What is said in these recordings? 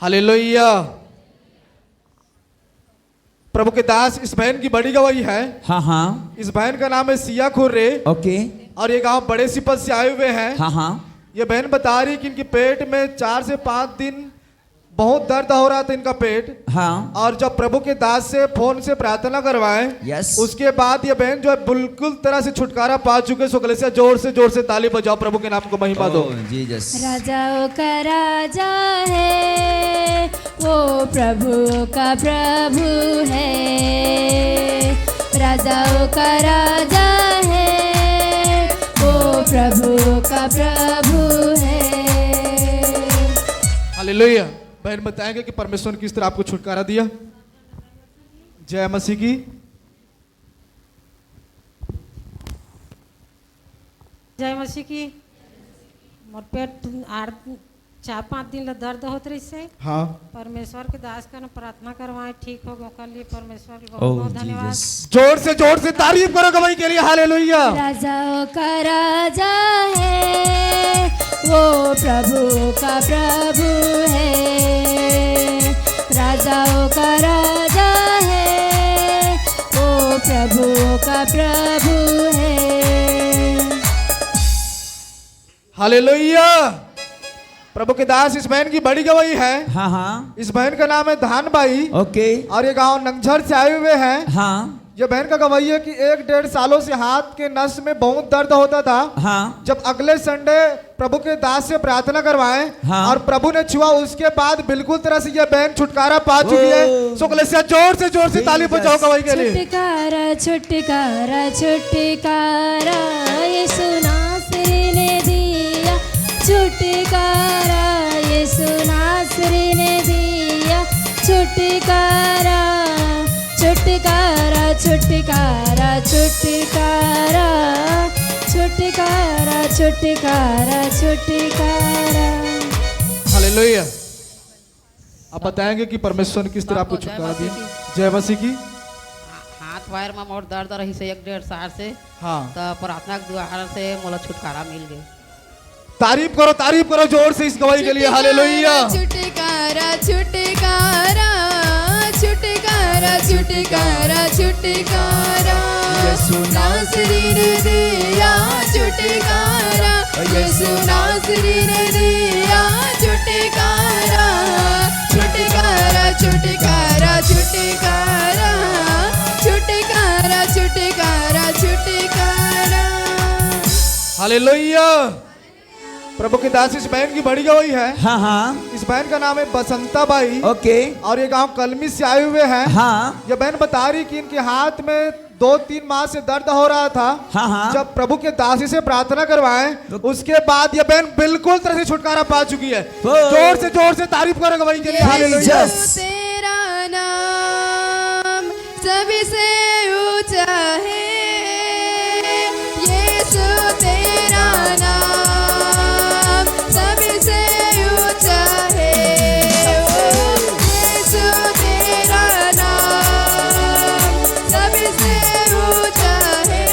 Hallelujah. प्रभु के दास इस बहन की बड़ी गवाही है। हाँ हाँ। इस बहन का नाम है सिया खुर्रे। ओके। और ये गांव बड़े सिपत से आए हुए हैं। हाँ हाँ। ये बहन बता रही कि इनके पेट में 4 से 5 दिन बहुत दर्द हो रहा था इनका पेट। हाँ। और जब प्रभु के दास से फोन से प्रार्थना करवाए, यस, उसके बाद ये बहन जो है बिल्कुल तरह से छुटकारा पा चुके। सुकले से जोर से ताली बजाओ, प्रभु के नाम को महिमा दो। जीसस। राजाओं का राजा है, वो प्रभु का प्रभु है। राजाओं का राजा है, वो प्रभु का प्रभु है। हालेलुया। बहन बताएंगे कि परमेश्वर ने किस तरह आपको छुटकारा दिया। जय मसीह की। जय मसीह की। मोर पेट 4-5 दिन दर्द होत रही से। हाँ। परमेश्वर के दास का प्रार्थना करवाए, ठीक हो गो के लिए परमेश्वर के बहुत बहुत धन्यवाद। जोर से तारीफ करो गवाही के लिए। हालेलुया। राजाओं का राजा है, वो प्रभु का प्रभु है। राजाओं का राजा है, वो प्रभु का प्रभु है। हालेलुया। प्रभु के दास इस बहन की बड़ी गवाही है। हाँ हाँ। इस बहन का नाम है धानबाई। ओके। और ये गांव नंगझर से आए हुए हैं। हाँ। ये बहन का गवाही है कि 1-1.5 सालों से हाथ के नस में बहुत दर्द होता था। हाँ। जब अगले संडे प्रभु के दास से प्रार्थना करवाए, हाँ। और प्रभु ने छुआ, उसके बाद बिल्कुल तरह से ये बहन छुटकारा पा चुकी है। सुकले से जोर से ताली बजाओ गवाही के लिए। छुटकारा छुटकारा छुटकारा यीशु नासरी ने दिया। छुटकारा यीशु नासरी ने दिया। छुटकारा छुटकारा छुटकारा छुटकारा छुटकारा छुटकारा छुटकारा। हालेलुया। आप बताएंगे कि परमेश्वर ने किस तरह आपको छुटकारा दिया। जय मसीह की। हाथ पैर में मोर दर्द रही से 1-1.5 साल से। हाँ। तो प्रार्थना के द्वारा से मोला छुटकारा मिल गए। तारीफ करो जोर से इस गवाही के लिए। हालेलुया। छुटकारा छुटकारा छुटकारा छुटकारा छुटकारा यीशु नासरी ने दिया। छुटकारा यीशु नासरी ने दिया। छुटकारा छुटकारा छुटकारा छुटकारा छुटकारा छुटकारा छुटकारा। हालेलुया। प्रभु के दास इस बहन की बड़ी गवाही है। हाँ हाँ। इस बहन का नाम है बसंता बाई। ओके। और ये गांव कलमी से आए हुए हैं। हाँ। ये बहन बता रही कि इनके हाथ में 2-3 माह से दर्द हो रहा था। हाँ हाँ। जब प्रभु के दासी से प्रार्थना करवाए, उसके बाद ये बहन बिल्कुल तरह से छुटकारा पा चुकी है। जोर से तारीफ करो गवाही के लिए। हालेलुया। यीशु तेरा नाम सबसे ऊंचा है। यीशु तेरा नाम सबसे ऊंचा है। यीशु तेरा नाम सबसे ऊंचा है।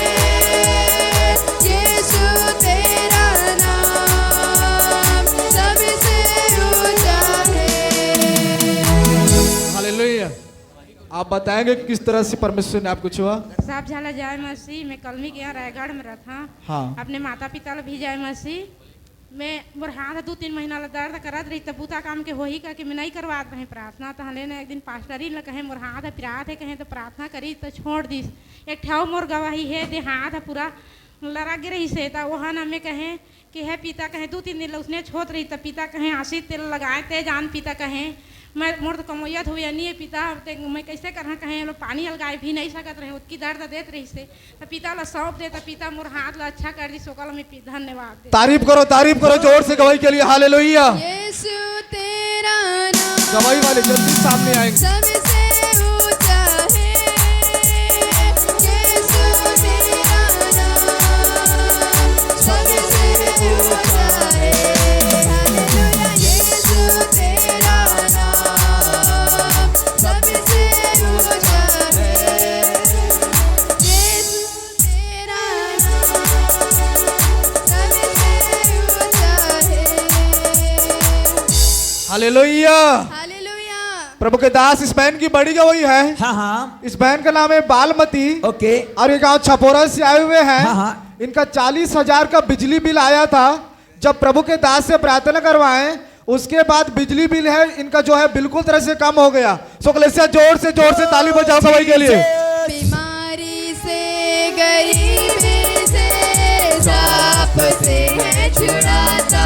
यीशु तेरा नाम सबसे ऊंचा है। हालेलुया। आप बताएंगे कि किस तरह से परमेश्वर ने आपको छुआ। साहब झाला जय मसीह। मैं कलमी के यहाँ रायगढ़ में रहा। हाँ। अपने माता पिता भी जय मसीह। मैं मोर हाथ 2-3 महीना दर्द करत रही, तब बूता काम के होही का कि मैं नहीं करवात रही प्रार्थना। तो हले ने एक दिन पास्टरी ने कहे मोर हाथ पिरात है, कहे तो प्रार्थना करी तो छोड़ दी। एक ठाव मोर गवाही है दे हाथ पूरा लड़ा गिर रही से। तो वहाँ ना मैं कहे कि है पिता कहे 2-3 दिन उसने छोड़ रही। तब पिता कहे आशीष तेल लगाए ते जान। पिता कहे मैं मोर तो कमैयत हुई नहीं है पिता, मैं कैसे करना कहे लोग पानी अलगाए भी नहीं सकत रहे, उतकी दर्द देत रही से। तो पिता ला सौंप दे। तो पिता मोर हाथ ला अच्छा कर दी। सोकल में धन्यवाद। तारीफ करो जोर से गवाही के लिए। हालेलुया। यीशु तेरा नाम गवाही वाले जल्दी सामने आएंगे। सबसे ऊंचा है। यीशु तेरा नाम सबसे ऊंचा है। हालेलुया। यीशु तेरा नाम सबसे ऊंचा है। यीशु तेरा नाम सबसे ऊंचा है। हालेलुया। प्रभु के दास इस बहन की बड़ी गवाही है। हाँ हाँ इस बहन का नाम है बालमती ओके और ये गांव छपोरा से आए हुए हैं। हाँ, हाँ। इनका 40,000 का बिजली बिल आया था। जब प्रभु के दास से प्रार्थना करवाएं उसके बाद बिजली बिल है इनका जो है बिल्कुल तरह से कम हो गया। सो कलेसिया जोर से ताली बजाओ गवाही के लिए। बीमारी से गरीबी से सांप से है छुड़ाता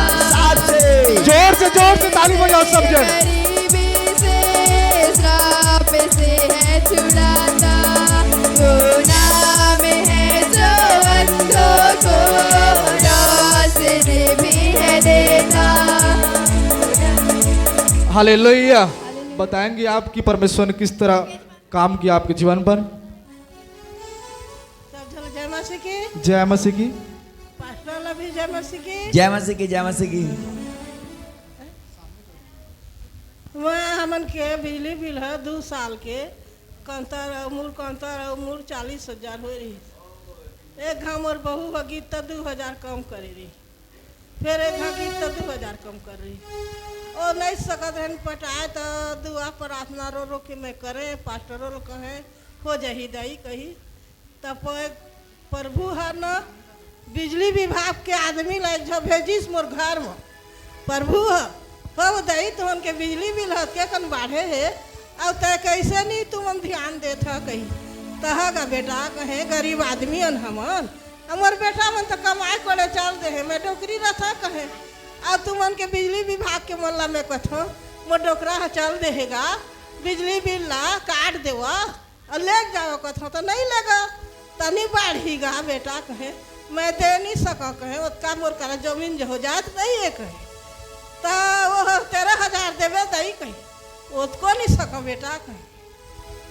जोर से ताली बजाओ सब जन। गरीबी से सांप से है छुड़ाता वो नाम है जो अंधों को रोशनी भी है देता। हालेलुया। बताएंगे आपकी परमेश्वर ने किस तरह काम किया आपके जीवन पर। जय मसीह की, जय मसीह की। पास्टर भी जय मसीह की। जय मसीह की, जय मसीह की। वहाँ हमन के बिजली बिल है 2 साल के कंतर उमूर 40,000 हो रही। एक घाम और बहू होगी तो 2,000 कम करे रही, फिर एक घाम की तो 2,000 कम कर रही। और नहीं सकत रहन पटाए तो दुआ प्रार्थना रो के मैं करे पास्टरों रो कहे हो जाही दाई कही तब प्रभु है न बिजली विभाग के आदमी लाइक जो भेजिस मोर घर में प्रभु है हो दाई तुम के बिजली बिल है के कन बाढ़े है अब तय कैसे नहीं तुम ध्यान दे था कही तहगा बेटा कहे गरीब आदमी अन हमन हमार बेटा मन तो कमाए करे चल दे मैं डोकरी रथा कहे अब तुमन के बिजली विभाग के मल्ला में कथो मोर डोकरा चल देगा बिजली बिल ला काट देवा और ले जाओ कथो तो नहीं लेगा तनी बाढ़ीगा बेटा कहे मैं दे नहीं सका कहे उतना मोर करा जमीन जो हो जात नहीं है कहे तो वो 13,000 देवे दई कही उतको नहीं सका बेटा कहे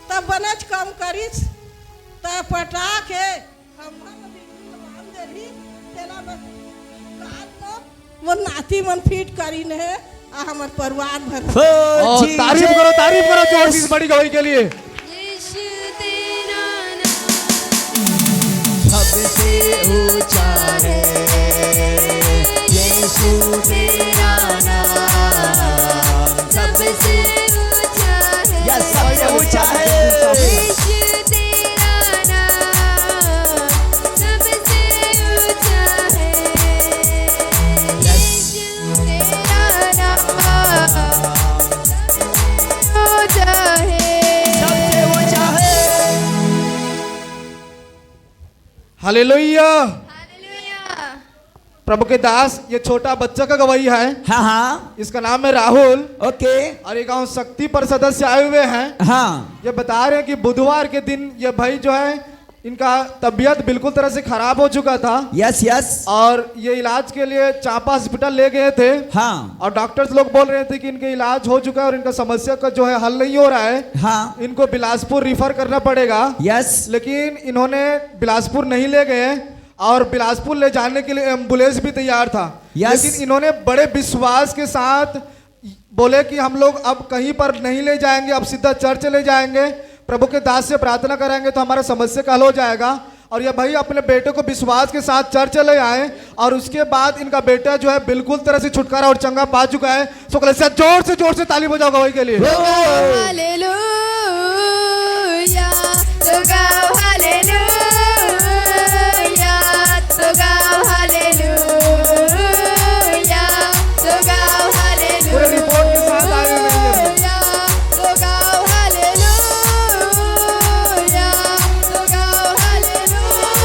तब बनच कम करीस तब पटा के हम दे रही तेरा मोर नाती मन फिट करी ने आ हमर परिवार भर। तारीफ करो जोर से इस बड़ी गवाही के लिए। यीशु तेरा नाम सबसे ऊंचा है यीशु तेरा नाम सबसे ऊंचा है। या सबसे ऊंचा है यीशु तेरा नाम सबसे ऊंचा है। यीशु तेरा नाम ऊंचा है सबसे ऊंचा है। हालेलुया। हालेलुया। प्रभु के दास ये छोटा बच्चा का गवाही है। हाँ हाँ इसका नाम है राहुल ओके और ये गांव शक्ति पर सदस्य आए हुए हैं। हाँ ये बता रहे हैं कि बुधवार के दिन ये भाई जो है इनका तबीयत बिल्कुल तरह से खराब हो चुका था यस यस और ये इलाज के लिए चांपा हॉस्पिटल ले गए थे। हाँ और डॉक्टर्स लोग बोल रहे थे कि इनके इलाज हो चुका है और इनका समस्या का जो है हल नहीं हो रहा है। हाँ इनको बिलासपुर रिफर करना पड़ेगा। यस लेकिन इन्होंने बिलासपुर नहीं ले गए और बिलासपुर ले जाने के लिए एम्बुलेंस भी तैयार था। Yes. लेकिन इन्होंने बड़े विश्वास के साथ बोले कि हम लोग अब कहीं पर नहीं ले जाएंगे, अब सीधा चर्च ले जाएंगे, प्रभु के दास से प्रार्थना करेंगे तो हमारा समस्या का हल हो जाएगा। और ये भाई अपने बेटे को विश्वास के साथ चर्च ले आए और उसके बाद इनका बेटा जो है बिल्कुल तरह से छुटकारा और चंगा पा चुका है। सो कलेसिया जोर से ताली बजाओ गवाही के लिए। हालेलुया तो गाओ हालेलुया तो गाओ हालेलुया तो गाओ पूरे रिपोर्ट के साथ आए हुए हैं। तो गाओ हालेलुया तो गाओ हालेलुया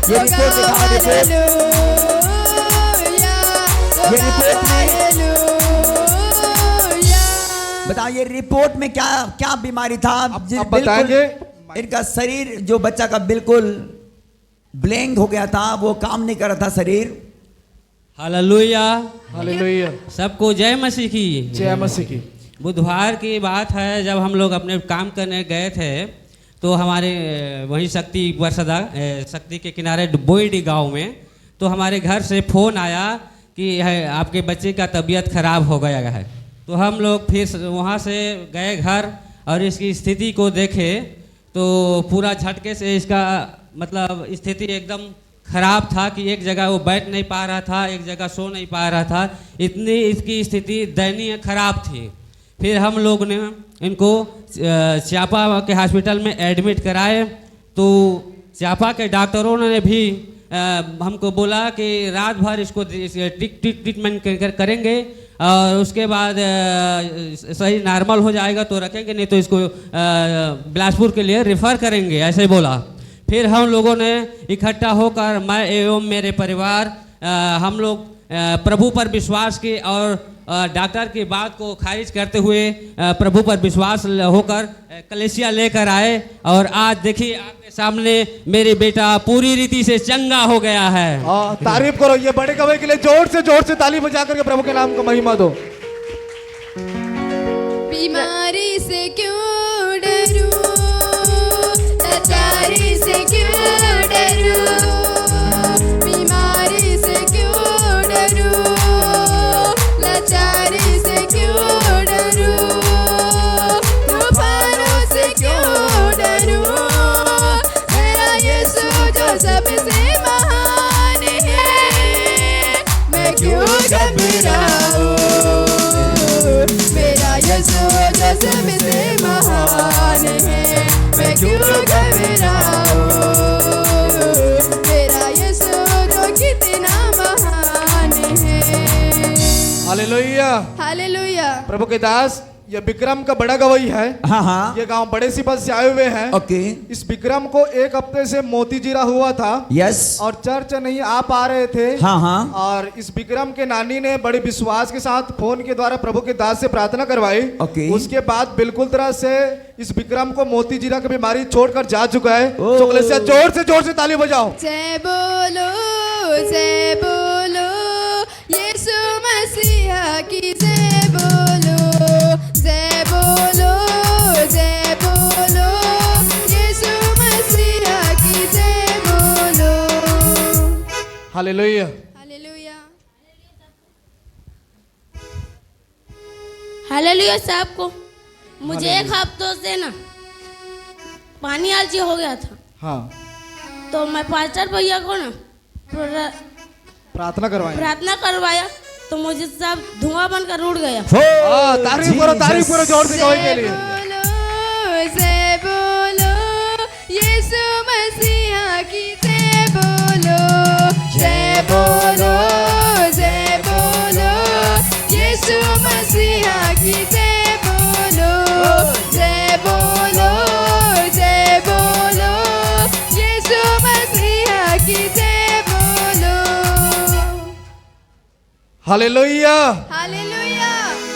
ये रिपोर्ट दिखा रिपोर्ट ये रिपोर्ट में बताओ ये रिपोर्ट में क्या क्या बीमारी था। अब बिल्कुल बताएंगे। इनका शरीर जो बच्चा का बिल्कुल ब्लैंक हो गया था, वो काम नहीं कर रहा था शरीर। हालेलुया। हालेलुया। सबको जय मसीह की। जय मसीह की। बुधवार की बात है, जब हम लोग अपने काम करने गए थे तो हमारे वहीं शक्ति के किनारे बोईडी गांव में तो हमारे घर से फ़ोन आया कि आपके बच्चे का तबीयत खराब हो गया है। तो हम लोग फिर वहाँ से गए घर और इसकी स्थिति को देखे तो पूरा झटके से इसका मतलब स्थिति एकदम खराब था कि एक जगह वो बैठ नहीं पा रहा था, एक जगह सो नहीं पा रहा था, इतनी इसकी स्थिति दयनीय खराब थी। फिर हम लोग ने इनको चापा के हॉस्पिटल में एडमिट कराए, तो चापा के डॉक्टरों ने भी हमको बोला कि रात भर इसको ट्रीटमेंट करेंगे और उसके बाद सही नॉर्मल हो जाएगा तो रखेंगे, नहीं तो इसको बिलासपुर के लिए रेफ़र करेंगे, ऐसे बोला। फिर हम लोगों ने इकट्ठा होकर मैं एवं मेरे परिवार हम लोग प्रभु पर विश्वास की और डॉक्टर की बात को खारिज करते हुए प्रभु पर विश्वास होकर कलेसिया लेकर आए और आज देखिए आपके सामने मेरे बेटा पूरी रीति से चंगा हो गया है। तारीफ करो, ये बड़े गवाही के लिए जोर से ताली बजा करके प्रभु के नाम को महिमा दो। बीमारी से क्यों डरूं, लाचारी से क्यों डरूं, बीमारी से क्यों डरूं, लाचारी से क्यों डरूं, तूफानों से क्यों डरूं, मेरा यीशु जो सबसे महान है, मैं क्यों घबराऊं, मेरा यीशु जो सबसे महान है, मैं क्यों घबराऊं, मेरा यीशु जो कितना महान है। हालेलुया। हालेलुया। प्रभु के दास, ये विक्रम का बड़ा गवाही है। हाँ हाँ ये गांव बड़े सिपत से आए हुए हैं। ओके इस विक्रम को 1 हफ्ते से मोतीजीरा हुआ था यस और चर्च नहीं आ पा रहे थे। हाँ हाँ और इस विक्रम के नानी ने बड़े विश्वास के साथ फोन के द्वारा प्रभु के दास से प्रार्थना करवाई। ओके। उसके बाद बिल्कुल तरह से इस विक्रम को मोतीजीरा की बीमारी छोड़कर जा चुका है। ओह। तो कलेसिया जोर से ताली बजाओ। जय बोलो यीशु मसीहा की जय बोलो, जय बोलो यीशु मसीहा की जय बोलो। हालेलुया। हालेलुया। हालेलुया साहब को मुझे 1 हफ्तों से ना पानी आलसी हो गया था, हाँ तो मैं पास्टर भैया को ना प्रार्थना करवाया तो मुझे सब धुआं बनकर उड़ गया। तारीफ करो जोर से गवाही के लिए। जय बोलो यीशु मसीहा की जय बोलो, जय बोलो यीशु मसीहा की जय बोलो, जय बोलो यीशु मसीहा की जय बोलो। हालेलुया। हालेलुया।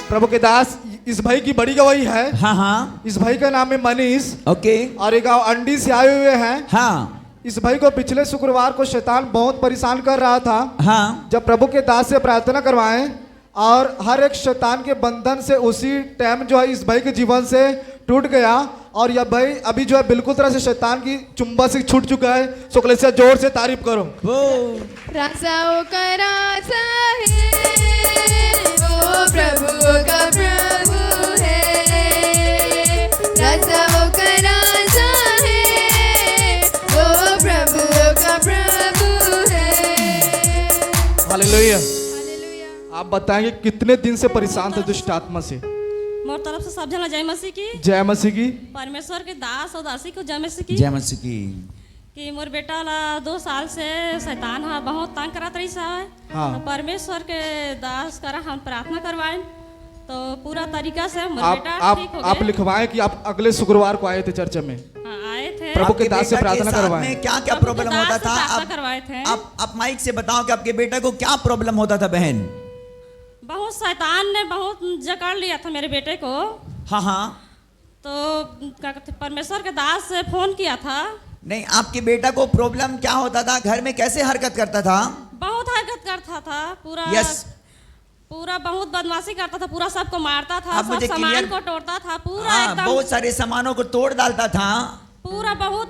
प्रभु के दास, इस भाई की बड़ी गवाही है। हाँ हाँ इस भाई का नाम है मनीष ओके और एक गांव अंडी से आए हुए हैं। हाँ इस भाई को पिछले शुक्रवार को शैतान बहुत परेशान कर रहा था। हाँ जब प्रभु के दास से प्रार्थना करवाएं और हर एक शैतान के बंधन से उसी टाइम जो है इस भाई के जीवन से टूट गया और यह भाई अभी जो है बिल्कुल तरह से शैतान की चुंबा से छूट चुका है। सो कलेसिया जोर से तारीफ करो। राजाओं का राजा है, वो प्रभु का प्रभु है, राजाओं का राजा है, वो प्रभु का प्रभु है। हालेलुया। हालेलुया। आप बताएंगे कितने दिन से परेशान थे दुष्ट आत्मा से? मोर तरफ से सब जना जय मसीह की, जय मसीह की। परमेश्वर के दास और दासी को जय मसीह की। जय मसीह की। कि मोर बेटा ला 2 साल से शैतान हा बहुत तंग करत रही है। हाँ। तो परमेश्वर के दास करा हम प्रार्थना करवाएं तो पूरा तरीका से मोर बेटा ठीक हो आप गए। लिखवाएं कि आप अगले शुक्रवार को आए थे चर्च में। हाँ, आए थे। प्रभु के आपके दास से बेटा के प्रार्थना साथ करवाएं। में क्या क्या प्रभु के प्रॉब्लम दास होता से था? प्रार्थना करवाए थे। आप माइक से बताओ कि आपके बेटा को क्या प्रॉब्लम होता था बहन? बहुत शैतान ने बहुत जकड़ लिया था मेरे बेटे को। हाँ हाँ तो क्या कहते परमेश्वर के दास से फोन किया था। नहीं, आपके बेटा को प्रॉब्लम क्या होता था? घर में कैसे हरकत करता था? बहुत हरकत करता था, पूरा यस पूरा बहुत बदमाशी करता था, पूरा सबको मारता था, आप सब मुझे सामान clear- को तोड़ता था, पूरा हाँ, एकदम बहुत सारे सामानों को तोड़ डालता था। पूरा बहुत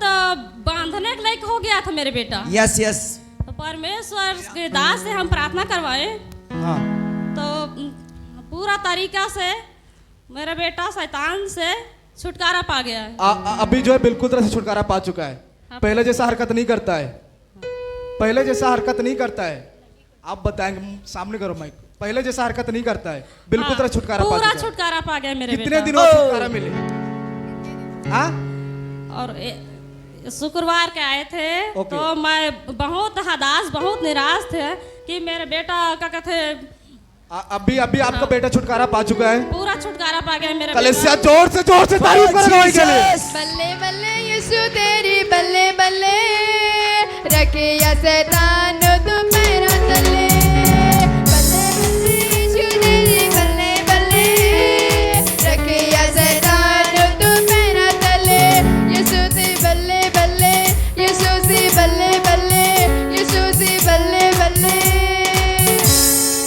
बांधने के लायक हो गया था मेरे बेटा। यस यस तो परमेश्वर के दास से हम प्रार्थना करवाए हाँ तो पूरा तरीका से मेरा बेटा शैतान से छुटकारा पा गया है। अभी जो है बिल्कुल तरह से छुटकारा पा चुका है। हाँ। पहले जैसा हरकत नहीं करता है। आप बताएंगे, सामने करो माइक। पहले जैसा हरकत नहीं करता है, बिल्कुल तरह छुटकारा पा पूरा चुका है। छुटकारा पा गया मेरे कितने बेटा। दिनों में छुटकारा मिले? हाँ और शुक्रवार के आए थे ओके। तो मैं बहुत हदास बहुत निराश थे कि मेरे बेटा क्या कहते अभी आपका बेटा छुटकारा पा चुका है। पूरा छुटकारा पा गया मेरे कलेसिया बेटा। जोर से तारीफ करो गवाही के लिए। बल्ले बल्ले यीशु तेरी बल्ले बल्ले रखे या शैतान तू पैरों तले। बल्ले बल्ले यीशु तेरी बल्ले बल्ले रखे या शैतान तू पैरों तले। यीशु सी बल्ले बल्ले यीशु सी बल्ले बल्ले यीशु सी बल्ले बल्ले।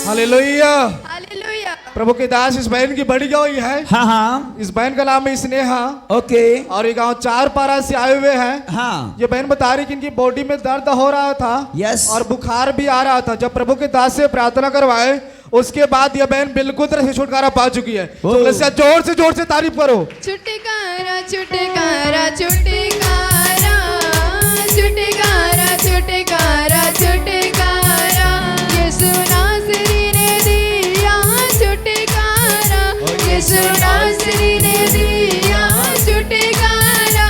हालेलुया। हालेलुया। प्रभु के दास इस बहन की बड़ी गवाही है। हाँ हाँ इस बहन का नाम है स्नेहा ओके और ये गांव चार पारा से आए हुए हैं। हाँ ये बहन बता रही कि इनकी बॉडी में दर्द हो रहा था यस और बुखार भी आ रहा था। जब प्रभु के दास से प्रार्थना करवाए उसके बाद ये बहन बिल्कुल तरह से छुटकारा पा चुकी है। तो कलेसिया जोर से तारीफ करो। छुटकारा छुटकारा छुटकारा छुटकारा छुटकारा छुटकारा यीशु नासरी ने दिया छुटकारा। यीशु नासरी ने दिया छुटकारा।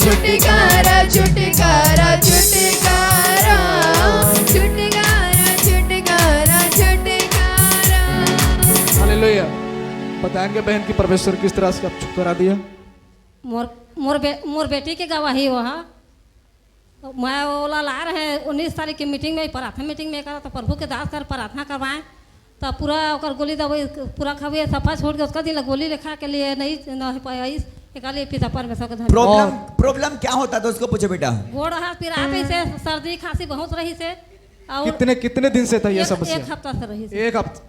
छुटकारा छुटकारा छुटकारा छुटकारा छुटकारा छुटकारा। हालेलुया। बताएंगे बहन की परमेश्वर किस तरह से छुटकारा दिया। मोर बेटी के गवाही वहाँ मैं ओला ला रहे 19 तारीख की मीटिंग में प्रार्थना मीटिंग में करा तो प्रभु के दास कर प्रार्थना करवाएं तो पूरा ओकर गोली दवाई पूरा खबे सफा छोड़ के उसका दिन गोली लिखा के लिए नहीं न पाई के पिता परमेश्वर के धन्यवाद। प्रॉब्लम क्या होता था उसको पूछो बेटा। गोड़ हाथ पिराते से सर्दी खांसी बहुत रही से और कितने दिन से था ये समस्या? एक हफ्ता से रही से।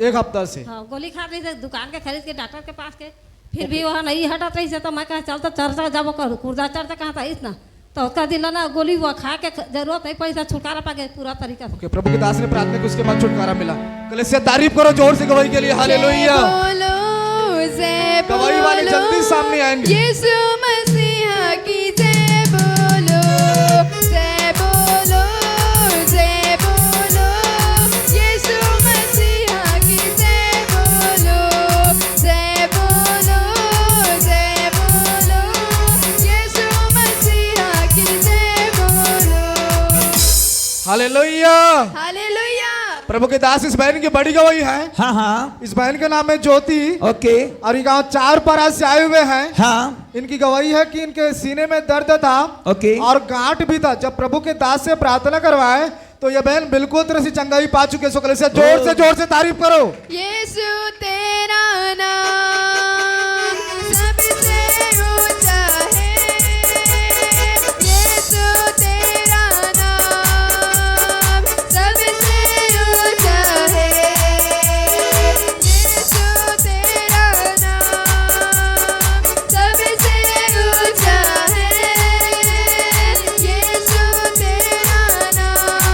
एक हफ्ता से। हाँ गोली खा रही से दुकान के खरीद के डॉक्टर के पास के फिर भी वहाँ नहीं हटत रही से तो मैं कहा चलता चर्चा जब कुर्दा चढ़ता कहाँ था इस ना तो उसका दिल ना गोली वो खा के जरूरत नहीं पैसा छुटकारा पा गए पूरा तरीका से। प्रभु के दास ने प्रार्थना की उसके बाद छुटकारा मिला। कलेसिया तारीफ करो जोर से गवाही के लिए। हालेलुया। गवाही वाले जल्दी सामने आएंगे। यीशु मसीहा की जय बोलो जय बोलो जय बोलो। यीशु मसीहा की जय बोलो जय बोलो जय बोलो। यीशु मसीहा की जय बोलो। हालेलुया। हालेलुया। प्रभु के दास इस बहन की बड़ी गवाही है। हाँ हाँ इस बहन का नाम है ज्योति ओके और ये गांव चार पारा से आए हुए हैं। हाँ इनकी गवाही है कि इनके सीने में दर्द था ओके और गांठ भी था। जब प्रभु के दास से प्रार्थना करवाए तो यह बहन बिल्कुल तरह से चंगाई पा चुके। सो कलेसिया जोर से तारीफ करो। यीशु तेरा नाम सबसे ऊंचा है। यीशु तेरा नाम सबसे ऊंचा है। यीशु तेरा नाम सबसे ऊंचा है। यीशु तेरा नाम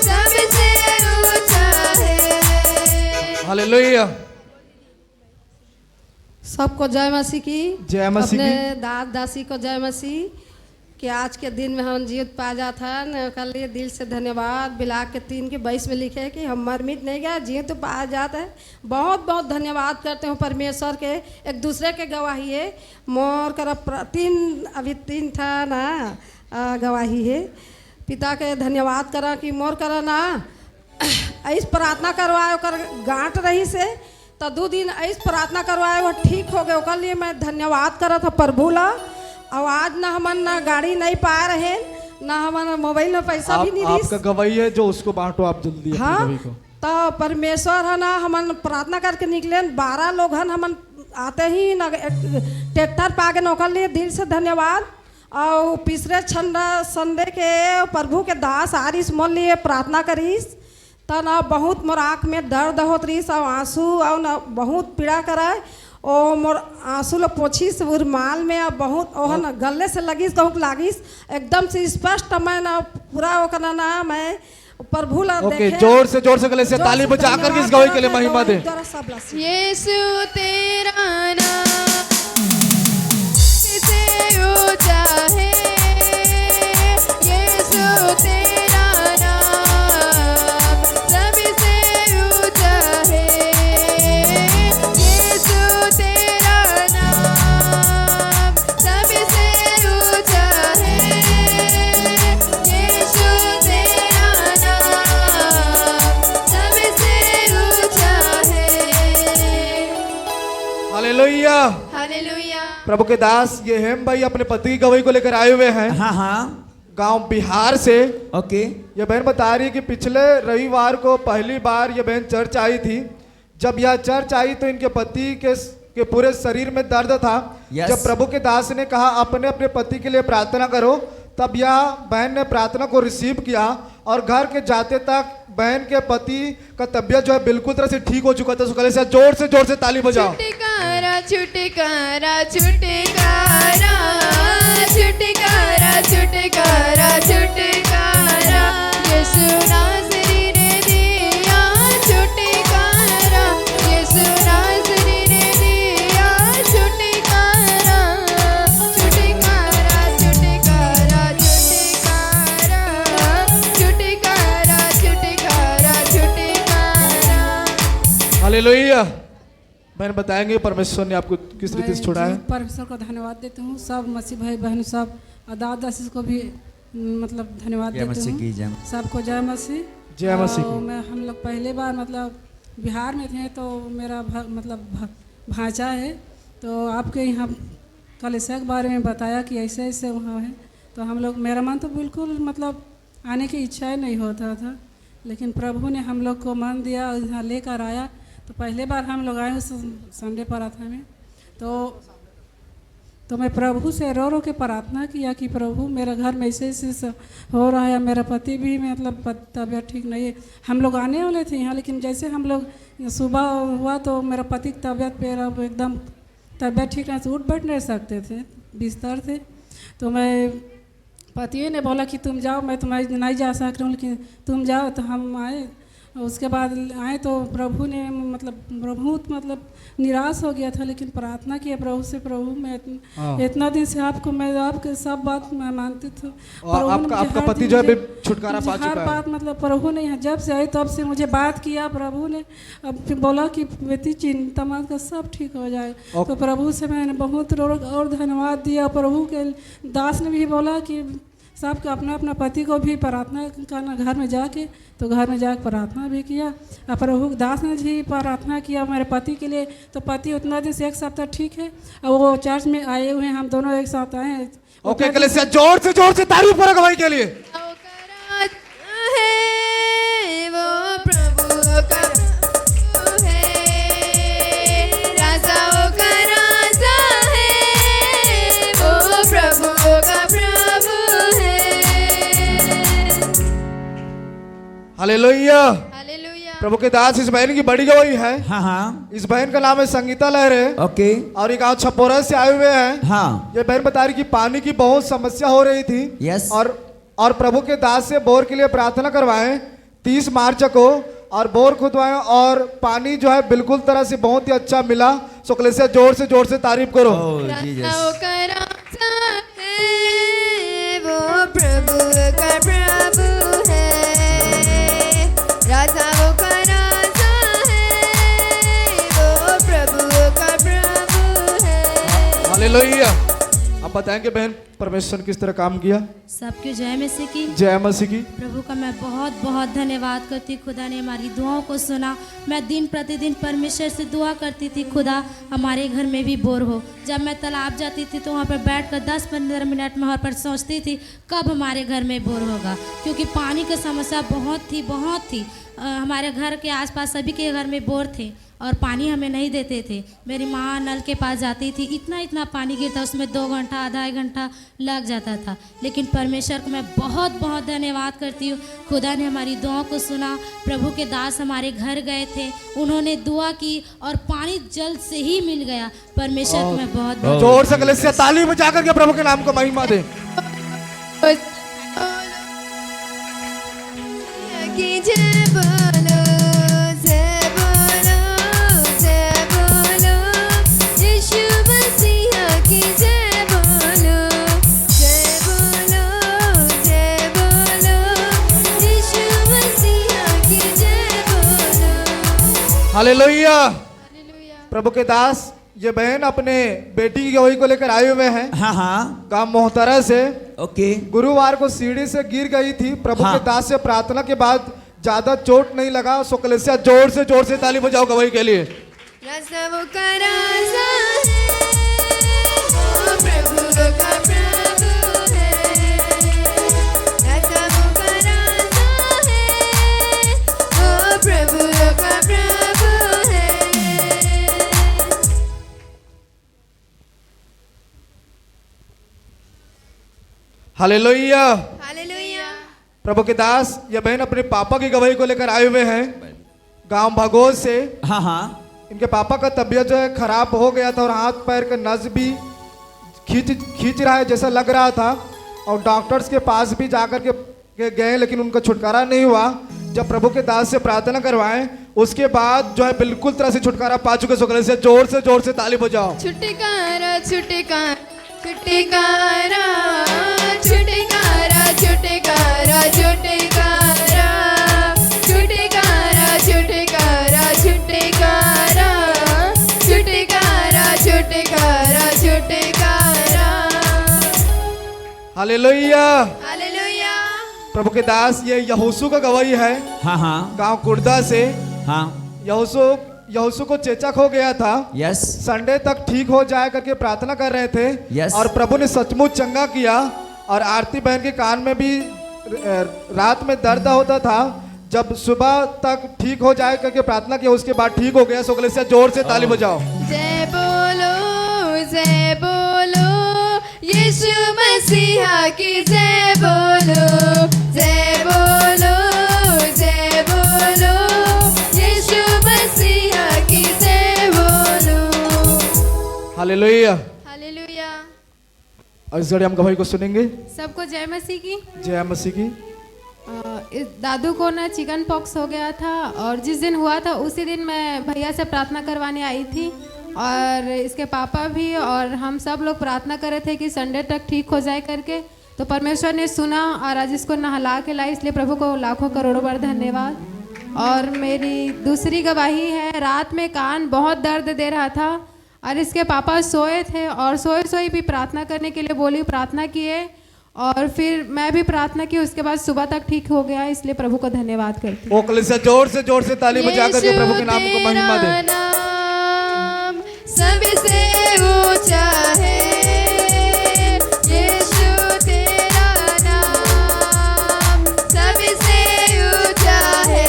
सबसे ऊंचा है। हालेलुया। सबको जय मसीह की। जय मसीह अपने की। दास दासी को जय मसीह कि आज के दिन में हम जीवित पा जात हन ओकर लिए दिल से धन्यवाद। बिलाक के 3:22 में लिखे कि हम मर मिट नहीं गए जीवित तो पा जाता है। बहुत बहुत धन्यवाद करते हूँ परमेश्वर के। एक दूसरे के गवाही है मोर कर अभी 3 था ना गवाही है। पिता के धन्यवाद करा कि मोर करा ना ऐस प्रार्थना करवाए ओकर गांठ रही से तो 2 दिन ऐस प्रार्थना करवाए वो ठीक हो गए। ओकर लिए मैं धन्यवाद करा था प्रभु ला। और आज ना हमन ना गाड़ी नहीं पा रहे ना हमारा मोबाइल में पैसा भी नहीं आपका गवाही है जो उसको बांटो आप जल्दी अपनी हाँ गवाही को। तो परमेश्वर है ना हमन प्रार्थना करके निकले 12 लोग हन हमन आते ही ना ट्रैक्टर पा गए ओकर लिए दिल से धन्यवाद। और पिछले संडे के प्रभु के दास आरिस मोल लिए प्रार्थना करीस तो ना बहुत मोर आँख में दर्द होत रहीस और आंसू और ना बहुत पीड़ा कराए और मोर आंसू लोग पोछीस रुमाल में और बहुत ओहन गले से लगिस कहूँ लागिस एकदम से स्पष्ट मैं ना पूरा ओकर ना मैं प्रभु ला ओके देखे। जोर से कलेसिया ताली बजा कर इस गवाही के लिए महिमा दे। यीशु तेरा नाम सबसे ऊंचा है। यीशु तेरा नाम सबसे प्रभु के दास ये हेम भाई अपने पति की गवाही को लेकर आए हुए हैं हाँ हाँ गांव बिहार से। ओके। ये बहन बता रही है कि पिछले रविवार को पहली बार ये बहन चर्च आई थी। जब यह चर्च आई तो इनके पति के पूरे शरीर में दर्द था। Yes. जब प्रभु के दास ने कहा अपने अपने पति के लिए प्रार्थना करो, तब यह बहन ने प्रार्थना को रिसीव किया और घर के जाते तक बहन के पति का तबीयत जो है बिल्कुल तरह से ठीक हो चुका था। सुकले से जोर से ताली बजाओ। छुटकारा छुटकारा छुटकारा छुटकारा छुटकारा छुटकारा यीशु नासरी ने दिया छुटकारा यीशु नासरी ने दिया छुटकारा छुटकारा छुटकारा छुटकारा छुटकारा छुटकारा छुटकारा। हालेलुया। बहन बताएंगे परमेश्वर ने आपको किस रीति से छोड़ा है। परमेश्वर को धन्यवाद देती हूँ। सब मसीह भाई बहन सब दादा आशीष को भी मतलब धन्यवाद देती हूँ। सबको जय मसीह। जय मसीह। तो मैं हम लोग पहले बार मतलब बिहार में थे तो मेरा मतलब भांजा है तो आपके यहाँ कलिसिया के बारे में बताया कि ऐसे ऐसे वहाँ है। तो हम लोग मेरा मन तो बिल्कुल मतलब आने की इच्छा ही नहीं होता था, लेकिन प्रभु ने हम लोग को मन दिया और यहाँ लेकर आया। तो पहले बार हम लोग आए उस संडे प्रार्थना में तो मैं प्रभु से रो के प्रार्थना किया कि प्रभु मेरा घर में ऐसे ऐसे हो रहा है, मेरा पति भी मतलब तबीयत ठीक नहीं है। हम लोग आने वाले थे यहाँ, लेकिन जैसे हम लोग सुबह हुआ तो मेरा पति की तबीयत पे अब एकदम तबीयत ठीक नहीं, उठ बैठ नहीं सकते थे, बिस्तर थे। तो मैं पति ने बोला कि तुम जाओ, मैं तुम्हें नहीं जा सक रहा हूँ लेकिन तुम जाओ। तो हम आए, उसके बाद आए तो प्रभु ने मतलब निराश हो गया था, लेकिन प्रार्थना किया प्रभु से, प्रभु मैं इतना दिन से आपको मैं आपके सब बात मैं मानती थी। आपका पति जो है छुटकारा पा चुका है। हर बात मतलब प्रभु ने जब से आई तब से मुझे बात किया प्रभु ने। अब फिर बोला कि बेटी चिंता मत कर, सब ठीक हो जाए। तो प्रभु से मैंने बहुत और धन्यवाद दिया। प्रभु के दास ने भी बोला कि सबके अपना अपना पति को भी प्रार्थना करना घर में जाके, तो घर में जाकर प्रार्थना भी किया। और प्रभु दास ने भी प्रार्थना किया मेरे पति के लिए। तो पति उतना दिन से एक सप्ताह ठीक है और वो चर्च में आए हुए हैं, हम दोनों एक साथ आए हैं। ओके कलिसिया जोर से तारीफ करो गवाही के लिए। वो प्रभु का है, राजाओं का राजा है, वो प्रभु का प्रभु है। हालेलुया। हालेलुया। प्रभु के दास इस बहन की बड़ी गवाही है। हाँ हाँ। इस बहन का नाम है संगीता लहरे। ओके। और ये गांव छपोरा से आए हुए हैं। हाँ। ये बहन बता रही कि पानी की बहुत समस्या हो रही थी। यस। और प्रभु के दास से बोर के लिए प्रार्थना करवाएं 30 मार्च को, और बोर खुदवाएं और पानी जो है बिल्कुल तरह से बहुत ही अच्छा मिला। शुक्ल से जोर से तारीफ करो। राजाओं का राजा है, वो प्रभु का प्रभु है, राजाओं का राजा है, वो प्रभु का प्रभु है। हालेलुया। आप बताएंगे बहन परमेश्वर ने किस तरह काम किया। सबके जय मसीह की। जय मसीह की। प्रभु का मैं बहुत बहुत धन्यवाद करती। खुदा ने हमारी दुआओं को सुना। मैं दिन प्रतिदिन परमेश्वर से दुआ करती थी, खुदा हमारे घर में भी बोर हो। जब मैं तालाब जाती थी तो वहाँ पर बैठकर 10-15 मिनट में वहाँ पर सोचती थी कब हमारे घर में बोर होगा, क्योंकि पानी की समस्या बहुत थी। हमारे घर के आसपास सभी के घर में बोर थे और पानी हमें नहीं देते थे। मेरी माँ नल के पास जाती थी, इतना पानी गिरता, उसमें 2 घंटा आधा घंटा लग जाता था। लेकिन परमेश्वर को मैं बहुत बहुत धन्यवाद करती हूँ। खुदा ने हमारी दुआओं को सुना। प्रभु के दास हमारे घर गए थे, उन्होंने दुआ की और पानी जल्द से ही मिल गया। परमेश्वर को मैं बहुत जोर से कलिसिया ताली बजा करके प्रभु के नाम को महिमा दे। जय बोलो, जय बोलो, जय बोलो, यीशु मसीहा की जय बोलो, जय बोलो, जय बोलो, यीशु मसीहा की जय बोलो। हालेलुया। प्रभु के दास ये बहन अपने बेटी की गवाही को लेकर आए हुए हैं। हाँ हाँ। गांव मोहतरा से। ओके। गुरुवार को सीढ़ी से गिर गई थी। प्रभु के दास से प्रार्थना के बाद ज्यादा चोट नहीं लगा। सो कलिसिया जोर से ताली बजाओ गवाही के लिए। राजा वो का राजा है, का प्रभु है, राजाओं का राजा है, वो प्रभुओं का प्रभु है। हालेलुया। हालेलुया। प्रभु के दास ये बहन अपने पापा की गवाही को लेकर आए हुए हैं गांव भगोज से। हाँ हाँ इनके पापा का तबीयत जो है खराब हो गया था और हाथ पैर का नस भी खींच रहा है जैसा लग रहा था, और डॉक्टर्स के पास भी जाकर के गए लेकिन उनका छुटकारा नहीं हुआ। जब प्रभु के दास से प्रार्थना करवाएं उसके बाद जो है बिल्कुल तरह से छुटकारा पा चुके। सो से जोर से ताली बजाओ। छुटकारा छुटकारा छुटकारा छुटकारा छुटकारा छुटकारा छुटकारा छुटकारा छुटकारा छुटकारा छुटकारा छुटकारा। हालेलुया। हालेलुया। प्रभु के दास ये यहोशू का गवाही है। हाँ हाँ गांव कुर्दा से। हाँ यहोशू को चेचक हो गया था। यस संडे तक ठीक हो जाए करके प्रार्थना कर रहे थे। यस। और प्रभु ने सचमुच चंगा किया। और आरती बहन के कान में भी रात में दर्द होता था, जब सुबह तक ठीक हो जाए करके प्रार्थना किया उसके बाद ठीक हो गया। सोगले से जोर से ताली बजाओ। जय बोलो यीशु मसीहा की जय बोलो, जय बोलो यीशु मसीहा की जय बोलो। हालेलुया। हालेलुया। और इस घड़ी हम गवाही को सुनेंगे। सबको जय मसीह की। जय मसीह की। इस दादू को ना चिकन पॉक्स हो गया था और जिस दिन हुआ था उसी दिन मैं भैया से प्रार्थना करवाने आई थी और इसके पापा भी और हम सब लोग प्रार्थना कर रहे थे कि संडे तक ठीक हो जाए करके। तो परमेश्वर ने सुना और आज इसको नहला के लाई, इसलिए प्रभु को लाखों करोड़ों बार धन्यवाद। और मेरी दूसरी गवाही है, रात में कान बहुत दर्द दे रहा था और इसके पापा सोए थे और सोए भी प्रार्थना करने के लिए बोली, प्रार्थना किए और फिर मैं भी प्रार्थना की, उसके बाद सुबह तक ठीक हो गया। इसलिए प्रभु को धन्यवाद करती हूँ। ओ कलीसिया जोर से ताली बजा करके प्रभु के नाम को महिमा दे। नाम सबसे ऊंचा है, यीशु तेरा नाम सबसे ऊंचा है,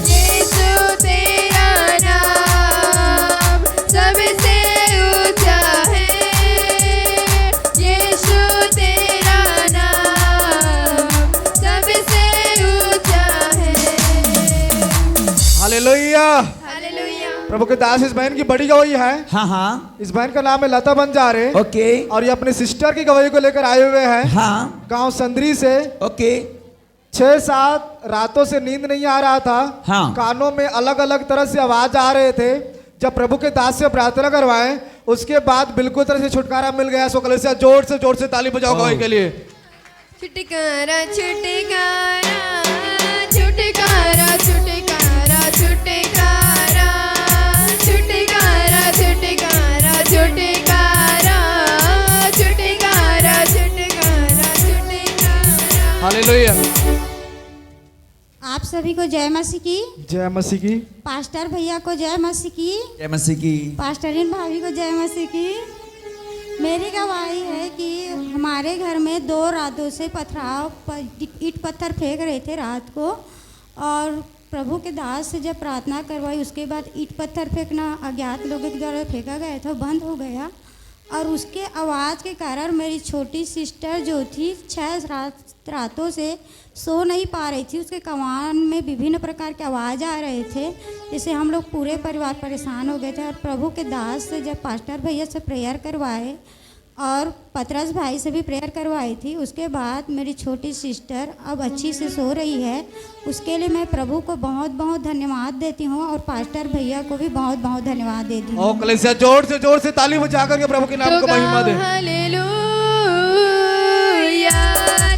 यीशु तेरा नाम सबसे ऊंचा है, यीशु तेरा नाम सबसे ऊंचा है। हालेलुया। हालेलुया। प्रभु के दास इस बहन की बड़ी गवाही है। हाँ हाँ इस बहन का नाम है लता बंजारे। ओके। और ये अपने सिस्टर की गवाही को लेकर आए हुए हैं। हाँ गांव संदरी से। ओके। 6-7 रातों से नींद नहीं आ रहा था। हाँ। कानों में अलग अलग तरह से आवाज आ रहे थे। जब प्रभु के दास से प्रार्थना करवाएं उसके बाद बिल्कुल तरह से छुटकारा मिल गया। सो कलीसिया जोर से ताली बजाओ गवाही के लिए। छुटकारा छुटकारा छुटकारा छुटकारा छुटकारा छुटकारा छुटकारा छुटकारा छुटकारा छुटकारा छुटकारा। हालेलुया। आप सभी को जय मसीह की। जय मसीह की। पास्टर भैया को जय मसीह की। जय मसीह की। पास्टरिन भाभी को जय मसीह की। मेरी गवाही है कि हमारे घर में 2 रातों से ईंट पत्थर फेंक रहे थे रात को, और प्रभु के दास से जब प्रार्थना करवाई उसके बाद ईंट पत्थर फेंकना अज्ञात लोगों के द्वारा फेंका गया था, बंद हो गया। और उसके आवाज़ के कारण मेरी छोटी सिस्टर जो थी 6 रातों से सो नहीं पा रही थी। उसके कान में विभिन्न प्रकार के आवाज़ आ रहे थे, जिससे हम लोग पूरे परिवार परेशान हो गए थे। और प्रभु के दास से जब पास्टर भैया से प्रेयर करवाए और पतरस भाई से भी प्रेयर करवाई थी, उसके बाद मेरी छोटी सिस्टर अब अच्छी से सो रही है। उसके लिए मैं प्रभु को बहुत बहुत धन्यवाद देती हूँ और पास्टर भैया को भी बहुत बहुत धन्यवाद देती हूँ। ओ कलीसिया जोर से ताली बजा करके प्रभु के नाम को महिमा दे। हालेलुया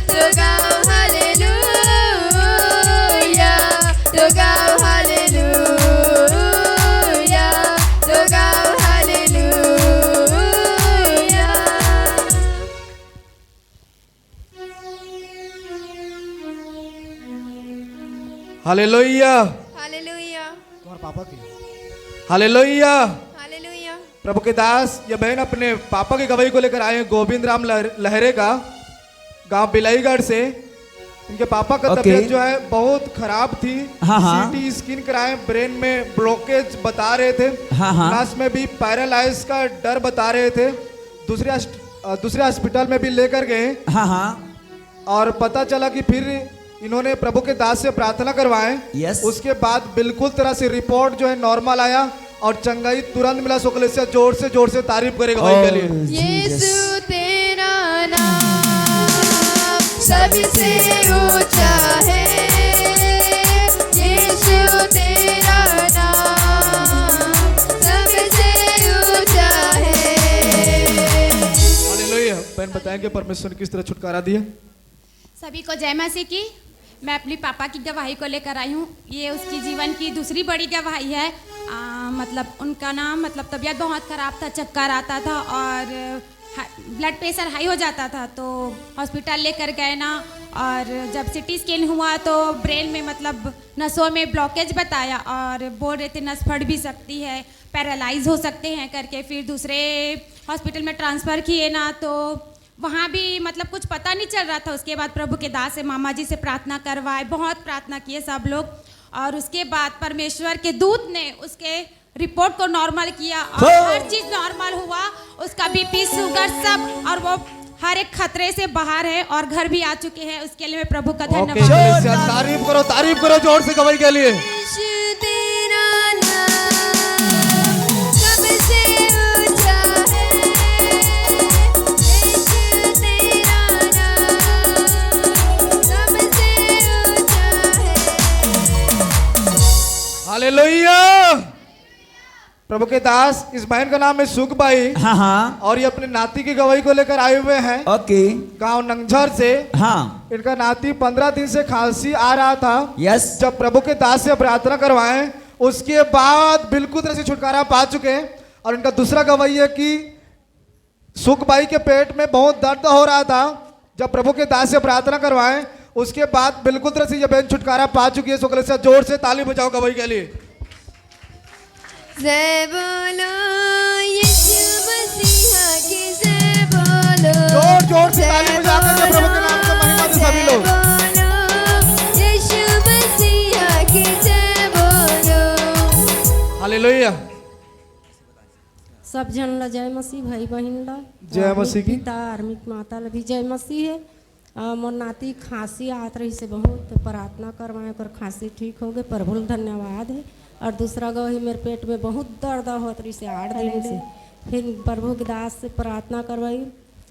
तो गाओ, हालेलुया तो गाओ, हालेलुया तो गाओ, हालेलुया। हालेलुया। हालेलुया। तुम्हारे पापा की हालेलुया। हालेलुया। प्रभु के दास ये बहन अपने पापा की गवाही को लेकर आए हैं, गोविंद राम लहरे का, गांव बिलाईगढ़ से। इनके पापा का ओके। तबीयत जो है बहुत खराब थी। हाँ, हाँ। सीटी स्कैन कराए, ब्रेन में ब्लॉकेज बता रहे थे। हाँ, हाँ। लास्ट में भी पैरालाइज का डर बता रहे थे। दूसरे हॉस्पिटल में भी लेकर गए। हाँ हाँ और पता चला कि फिर इन्होंने प्रभु के दास से प्रार्थना करवाए। यस। उसके बाद बिल्कुल तरह से रिपोर्ट जो है नॉर्मल आया और चंगाई तुरंत मिला। शुक्ल से जोर से तारीफ करेगा भाई के लिए। यीशु तेरा नाम सबसे ऊंचा है, यीशु तेरा नाम सबसे ऊंचा है। हालेलुया। बहन बताएंगे परमेश्वर ने किस तरह छुटकारा दिया। सभी को जय मसीह की। मैं अपनी पापा की गवाही को लेकर आई हूँ। ये उसकी जीवन की दूसरी बड़ी गवाही है। मतलब उनका नाम मतलब तबीयत बहुत ख़राब था, चक्कर आता था और ब्लड प्रेशर हाई हो जाता था। तो हॉस्पिटल लेकर गए ना, और जब सिटी स्कैन हुआ तो ब्रेन में मतलब नसों में ब्लॉकेज बताया और बोल रहे थे नस फट भी सकती है, पैरालाइज हो सकते हैं करके। फिर दूसरे हॉस्पिटल में ट्रांसफ़र किए ना, तो वहाँ भी मतलब कुछ पता नहीं चल रहा था। उसके बाद प्रभु के दास से मामा जी से प्रार्थना करवाए, बहुत प्रार्थना किए सब लोग, और उसके बाद परमेश्वर के दूत ने उसके रिपोर्ट को नॉर्मल किया और हर चीज़ नॉर्मल हुआ। उसका बीपी, शुगर सब, और वो हर एक खतरे से बाहर है और घर भी आ चुके हैं। उसके लिए मैं प्रभु का धन्यवाद। तारीफ करो जोर से गवाही के लिए। यीशु तेरा नाम सबसे ऊंचा है, यीशु तेरा नाम सबसे ऊंचा है। हालेलुया। प्रभु के दास, इस बहन का नाम है सुखबाई। हाँ हाँ और ये अपने नाती की गवाही को लेकर आए हुए हैं। ओके। गांव नंगझर से। हाँ। इनका नाती 15 दिन से खांसी आ रहा था। यस। जब प्रभु के दास से प्रार्थना करवाएं, उसके बाद बिल्कुल तरह से छुटकारा पा चुके हैं। और इनका दूसरा गवाही है कि सुखबाई के पेट में बहुत दर्द हो रहा था। जब प्रभु के दास से प्रार्थना करवाएं, उसके बाद बिल्कुल तरह से ये बहन छुटकारा पा चुकी है। शुक्ल से जोर से ताली बजाओ गवाही के लिए। जय बोलो यीशु मसीहा की, जय बोलो। जोर से ताली बजा कर प्रभु के नाम को महिमा दे सभी लोग। यीशु मसीहा की, जय बोलो। हालेलुया। सब जन ला जय मसीह, भाई बहन ला जय मसीह की। पिता आर्मिक माता ला भी जय मसीह है। मोर नाती खांसी आत रही से बहुत प्रार्थना करवाए कर खांसी ठीक हो गए, प्रभु धन्यवाद है। और दूसरा गवाही मेरे पेट में बहुत दर्द होत रही से 8 दिन से, फिर प्रभु के दास से प्रार्थना करवाई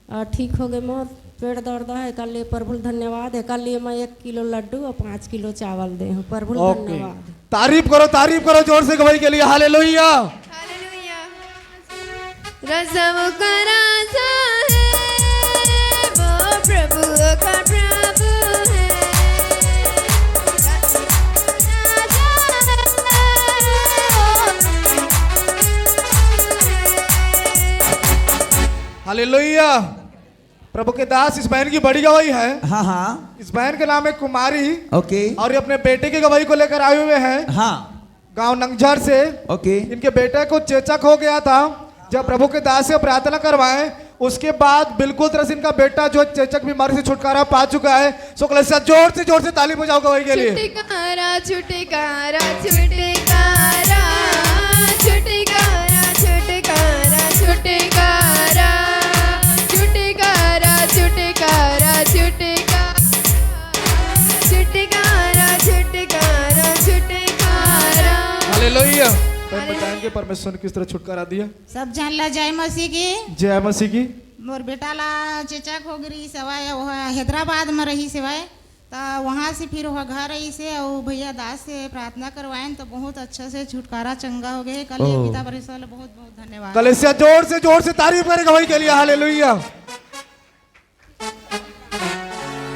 और ठीक हो गए। मोर पेट दर्द है, कल लिए प्रभु धन्यवाद है। कल लिए मैं 1 किलो लड्डू और 5 किलो चावल दे हूँ। प्रभु धन्यवाद। तारीफ करो जोर से गवाही के लिए। हालेलुया। रज़म का राजा है, वो प्रभु का प्रभु है। हालेलुया। प्रभु के दास, इस बहन की बड़ी गवाही है। हाँ हाँ। इस बहन का नाम है कुमारी। ओके। और ये अपने बेटे की गवाही को लेकर आए हुए हैं। हाँ। गांव नंगझर से। ओके। इनके बेटे को चेचक हो गया था। जब प्रभु के दास से प्रार्थना करवाएं, उसके बाद बिल्कुल तरह से इनका बेटा जो चेचक बीमारी से छुटकारा पा चुका है। शुक्ल से जोर से ताली बजाओ गवाही के लिए। छुटकारा छुटकारा छुटकारा छुटकारा छुटकारा छुटकारा छुटकारा छुटकारा छुटकारा छुटकारा छुटकारा। हालेलुया। बताएंगे परमेश्वर ने किस तरह छुटकारा दिया। सब जान ला जय मसीह की। जय मसीह की। मोर बेटा ला चेचक हो गई सवाए, वह हैदराबाद में रही सवाए, तो वहाँ से फिर वह घर आई से और भैया दास से प्रार्थना करवाएं तो बहुत अच्छा से छुटकारा चंगा हो गए। कल ये पिता परमेश्वर ला बहुत बहुत धन्यवाद। कलेसिया जोर से तारीफ करेगा भाई के लिए। हालेलुया।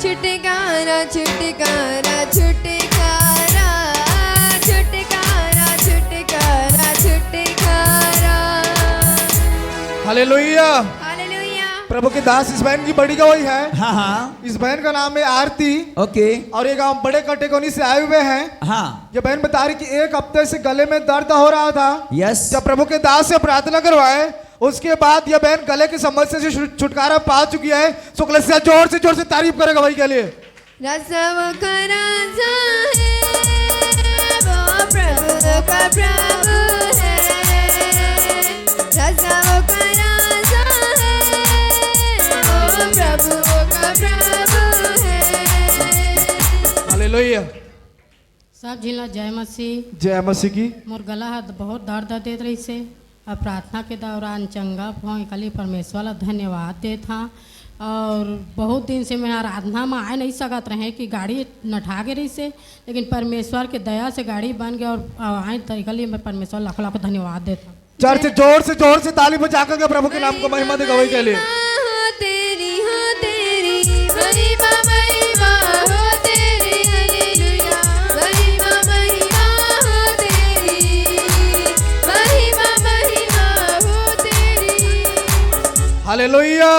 छुटकारा छुटकारा छुटकारा छुटकारा छुटकारा छुटकारा। हालेलुया। हालेलुया। प्रभु के दास इस बहन की बड़ी गवाही है। हाँ हाँ इस बहन का नाम है आरती। ओके। और ये गांव बड़े कटेकोनी से आए हुए हैं। हाँ। ये बहन बता रही कि 1 हफ्ते से गले में दर्द हो रहा था। यस। जब प्रभु के दास से प्रार्थना करवाए उसके बाद यह बहन गले की समस्या से छुटकारा पा चुकी है। शुक्ल से जोर से तारीफ करेगा गवाही के लिए। रसव का राजा है वो प्रभु का प्रभु है। रसव का राजा है वो प्रभु का प्रभु है। हालेलुया। सब जिला जय मसीह। जय मसीह की। मोर गला हाथ बहुत दर्द देत रही से और प्रार्थना के दौरान चंगा फोन कली परमेश्वर ला धन्यवाद देत हाँ। और बहुत दिन से मैं आराधना में आ नहीं सकत रहे कि गाड़ी नठा के रही से, लेकिन परमेश्वर के दया से गाड़ी बन गया और आए तरीके लिए मैं परमेश्वर लाखों लाखों धन्यवाद देता हूँ। चर्च जोर से ताली बजा कर प्रभु के नाम को महिमा दे गवाही के लिए। तेरी हो तेरी महिमा महिमा हो तेरी हालेलुया। महिमा महिमा हो तेरी महिमा महिमा हो तेरी। हालेलुया।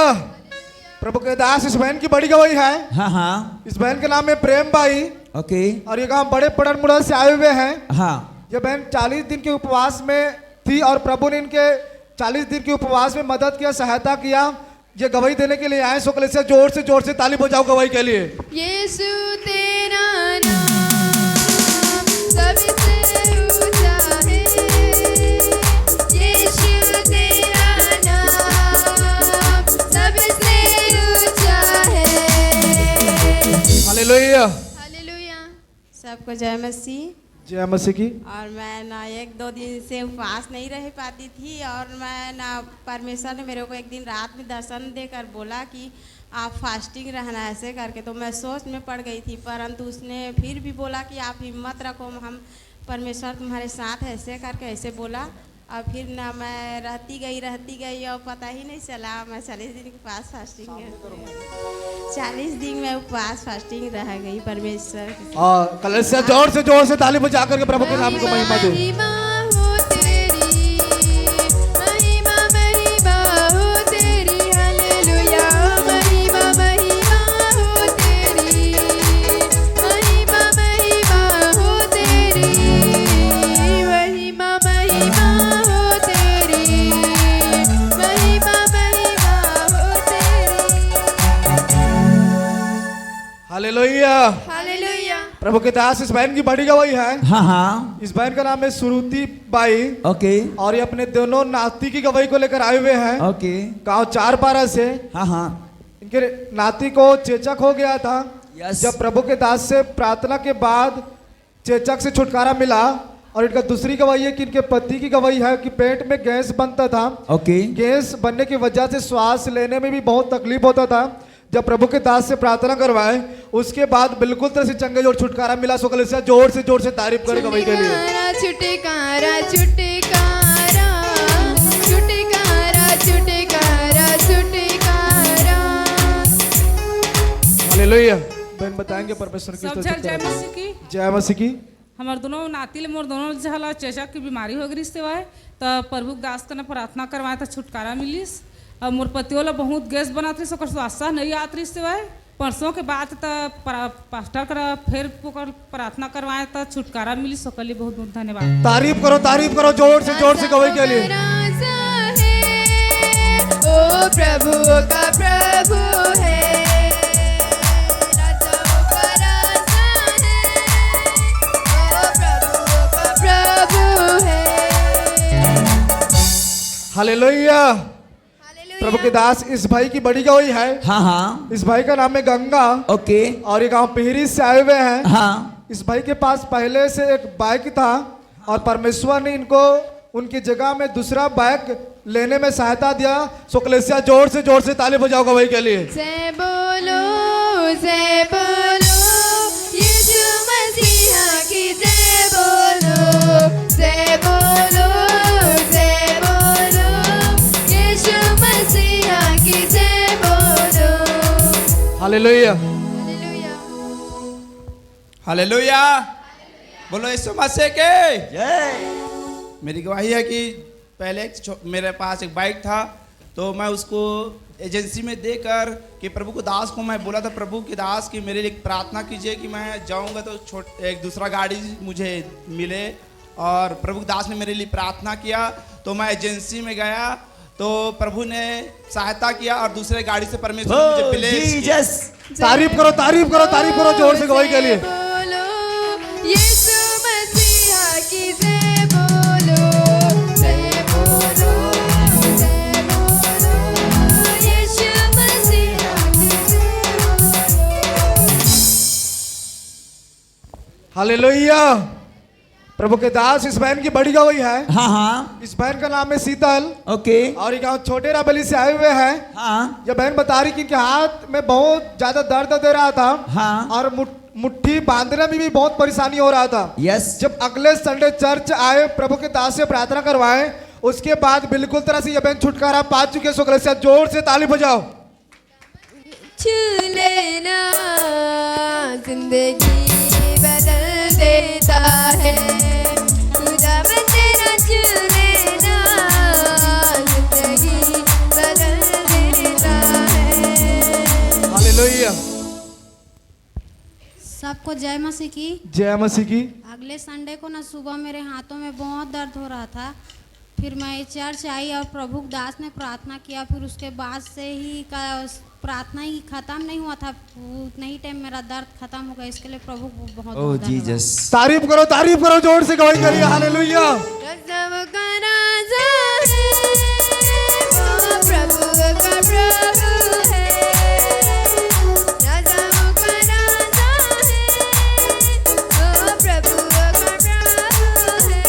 प्रभु के दास इस बहन की बड़ी गवाही है। हाँ हाँ। इस बहन का नाम है प्रेम बाई। ओके। और ये गांव बड़े पड़न मुड़ा से आए हुए हैं। हाँ। ये बहन 40 दिन के उपवास में थी और प्रभु ने इनके 40 दिन के उपवास में मदद किया, सहायता किया। ये गवाही देने के लिए आए। शुक्ल से जोर से ताली बजाओ गवाही के लिए। यीशु तेरा नाम सबसे ऊंचा है। यीशु तेरा नाम सबसे ऊंचा है। हालेलुया। हालेलुया। सबको जय मसीह। जय मसीह की। और मैं ना 1-2 दिन से उपवास नहीं रह पाती थी और मैं ना परमेश्वर ने मेरे को एक दिन रात में दर्शन देकर बोला कि आप फास्टिंग रहना ऐसे करके, तो मैं सोच में पड़ गई थी। परंतु उसने फिर भी बोला कि आप हिम्मत रखो, हम परमेश्वर तुम्हारे साथ ऐसे करके ऐसे बोला। और फिर ना मैं रहती गई और पता ही नहीं चला मैं 40 दिन के पास फास्टिंग 40 दिन में उपवास फास्टिंग रह गई परमेश्वर। कल से जोर से ताली बजा करके प्रभु के नाम को महिमा दे। महिमा हो तेरी महिमा महिमा हो तेरी हालेलुया। महिमा महिमा हो तेरी महिमा महिमा हो तेरी महिमा महिमा हो तेरी महिमा महिमा हो तेरी। हालेलुया। हालेलुया। प्रभु के दास इस बहन की बड़ी गवाही है। हाँ हाँ। इस बहन का नाम है सुरुति बाई। ओके। और ये अपने दोनों नाती की गवाही को लेकर आए हुए हैं। ओके। गांव 4 से। हाँ हाँ। इनके नाती को चेचक हो गया था। यस। जब प्रभु के दास से प्रार्थना के बाद चेचक से छुटकारा मिला। और इनका दूसरी गवाही है कि इनके पति की गवाही है कि पेट में गैस बनता था। ओके। गैस बनने की वजह से श्वास लेने में भी बहुत तकलीफ होता था। जब प्रभु के दास से प्रार्थना करवाए उसके बाद बिल्कुल तरह से चंगे और छुटकारा मिला। शुक्ल से जोर से तारीफ करें गवाही के लिए। छुटकारा छुटकारा छुटकारा छुटकारा छुटकारा। हालेलुया। बहन बताएंगे परमेश्वर की सब जय मसीह की। जय मसीह की। हमार दोनों नाती मोर दोनों जहला चेचक की बीमारी हो गई से वाए तो प्रभु के दास ने प्रार्थना करवाए तो छुटकारा मिलिस। और मोर पतियों ला बहुत गैस बना थी सकर स्वास्थ्य नहीं आत रही से वाए। परसों के बाद तो पास्टर कर फिर प्रार्थना करवाए तो छुटकारा मिली। सकली बहुत बहुत धन्यवाद। तारीफ करो जोर से गवाही के लिए। ओ प्रभु का प्रभु है। हालेलुया। प्रभु के दास इस भाई की बड़ी गवाही है। हाँ हाँ। इस भाई का नाम है गंगा। ओके। और ये गांव पिहरी से आए हुए हैं। हाँ। इस भाई के पास पहले से एक बाइक था और परमेश्वर ने इनको उनकी जगह में दूसरा बाइक लेने में सहायता दिया। शुक्लेसिया जोर से ताली बजाओ गवाही के लिए। जय बोलो यीशु मसीहा की जय बोलो। जय बोलो यीशु मसीहा की जय बोलो। हालेलुया। हालेलुया। बोलो यीशु मसीह के जय। मेरी गवाही है कि पहले मेरे पास एक बाइक था तो मैं उसको एजेंसी में देकर कि प्रभु को दास को मैं बोला था, प्रभु के दास कि मेरे लिए प्रार्थना कीजिए कि मैं जाऊंगा तो एक दूसरा गाड़ी मुझे मिले। और प्रभु दास ने मेरे लिए प्रार्थना किया तो मैं एजेंसी में गया तो प्रभु ने सहायता किया और दूसरे गाड़ी से परमेश्वर ने मुझे ब्लेस किया। तारीफ करो, तारीफ करो, तारीफ करो जोर से गवाही के लिए। बोलो यीशु मसीहा की जय बोलो, जय बोलो, जय बोलो, यीशु मसीहा की जय बोलो। हालेलुया। प्रभु के दास इस बहन की बड़ी गवाही है। हाँ हाँ। इस बहन का नाम है शीतल। ओके। और ये गाँव छोटे राबेली से आए हुए हैं। हाँ। ये बहन बता रही कि इनके हाथ में बहुत ज्यादा दर्द दे रहा था। हाँ। और मुट्ठी बांधने में भी बहुत परेशानी हो रहा था। यस। जब अगले संडे चर्च आए, प्रभु के दास से प्रार्थना करवाए, उसके बाद बिल्कुल तरह से ये बहन छुटकारा पा चुके। शुक्र से जोर से ताली बजाओ। छू लेना जिंदगी बदल देता है, खुदा मैं तेरा छू लेना जिंदगी बदल देता है। हालेलुया। सबको जय मसीह की। जय मसीह की। अगले संडे को ना सुबह मेरे हाथों में बहुत दर्द हो रहा था, फिर मैं चर्च आई और प्रभु दास ने प्रार्थना किया, फिर उसके बाद से ही प्रार्थना ही खत्म नहीं हुआ था, उतना ही टाइम मेरा दर्द खत्म हो गया। इसके लिए प्रभु को बहुत ओह जीसस। तारीफ करो जोर से गवाही करिए। हालेलुया। सब का राजा है, वो प्रभु का प्रभु है, राजाओं का राजा है, वो प्रभु का प्रभु है।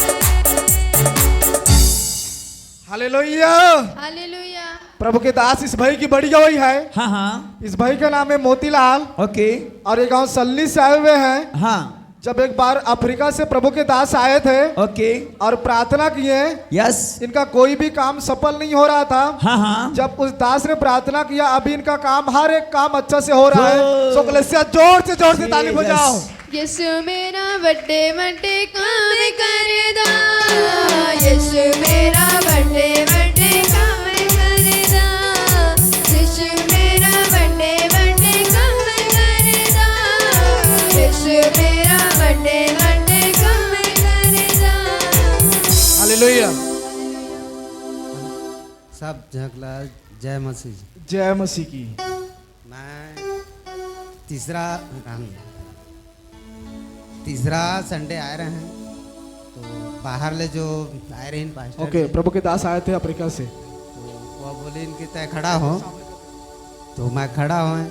हालेलुया। हालेलुया। प्रभु के दास इस भाई की बड़ी गवाही है। हाँ हाँ। इस भाई का नाम है मोतीलाल। ओके। और ये गांव सल्ली से आए हुए हैं। हाँ। जब एक बार अफ्रीका से प्रभु के दास आए थे। ओके। और प्रार्थना किए। यस। इनका कोई भी काम सफल नहीं हो रहा था। हाँ हाँ। जब उस दास ने प्रार्थना किया, अभी इनका काम, हर एक काम अच्छा से हो रहा है। सो कलीसिया जोर से ताली बजाओ। यीशु मेरा बड़े बड़े काम करेदा, यीशु मेरा बड़े बड़े काम करेदा, यीशु मेरा बड़े बड़े काम करेदा, यीशु मेरा बड़े बड़े काम करेदा। हालेलुया। सब झगला जय मसीह। जय मसीह की। मैं तीसरा संडे आए रहे हैं, तो बाहर ले जो आए रहे हैं पास्टर। ओके। प्रभु के दास आए थे अफ्रीका से, तो वो बोले इनके तय खड़ा हो, तो मैं खड़ा हुए।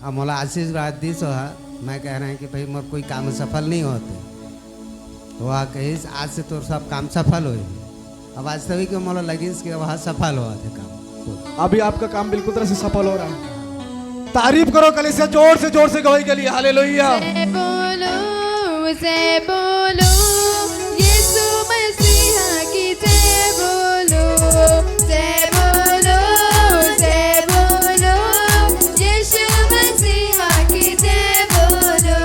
अब मोला आशीर्वाद दी सो है, मैं कह रहे हैं कि भाई मोर कोई काम सफल नहीं होते, तो वह कही आज से तो सब काम सफल हो। अब वास्तविक मोला लगी कि वह सफल हुआ थे काम। अभी आपका काम बिल्कुल तरह से सफल हो रहा है। तारीफ करो कलीसिया जोर से गवाही के लिए। हालेलुया। जय बोलो यीशु मसीहा की जय बोलो, जय बोलो, जय बोलो, यीशु मसीहा की जय बोलो।